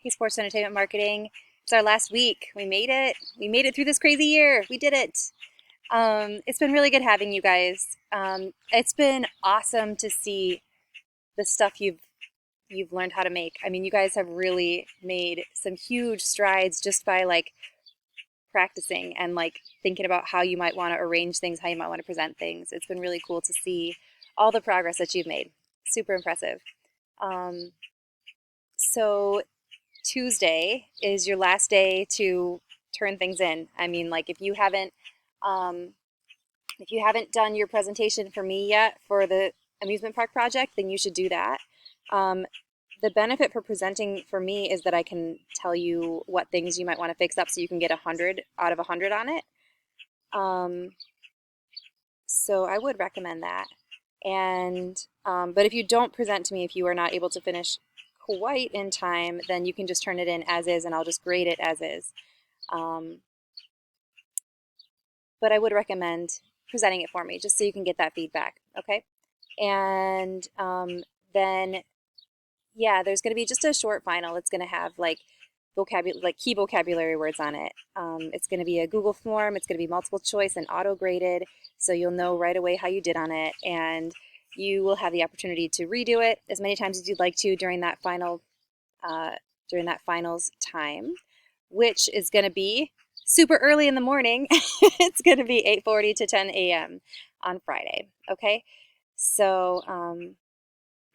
Hey, Sports Entertainment Marketing. It's our last week. We made it. We made it through this crazy year. We did it. It's been really good having you guys. It's been awesome to see the stuff you've learned how to make. I mean, you guys have really made some huge strides just by like practicing and like thinking about how you might want to arrange things, how you might want to present things. It's been really cool to see all the progress that you've made. Super impressive. Um, so Tuesday is your last day to turn things in. I mean, like um, if you haven't done your presentation for me yet for the amusement park project, then you should do that. Um, the benefit for presenting for me is that I can tell you what things you might want to fix up so you can get 100 out of 100 on it. Um, so I would recommend that. And but if you don't present to me, if you are not able to finish quite in time, then you can just turn it in as is, and I'll just grade it as is. Um, but I would recommend presenting it for me just so you can get that feedback. Okay, and then yeah, there's going to be just a short final. It's going to have like vocabulary, like key vocabulary words on it. It's going to be a Google form. It's going to be multiple choice and auto graded, so you'll know right away how you did on it, and you will have the opportunity to redo it as many times as you'd like to uh, during that finals time, which is going to be super early in the morning. It's going to be 8:40 to 10 a.m. on Friday. Okay, so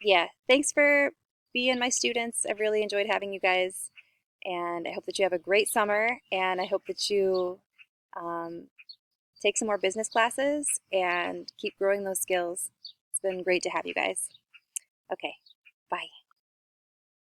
yeah, thanks for being my students. I've really enjoyed having you guys, and I hope that you have a great summer, and I hope that you um, take some more business classes and keep growing those skills. It's been great to have you guys. Okay, bye.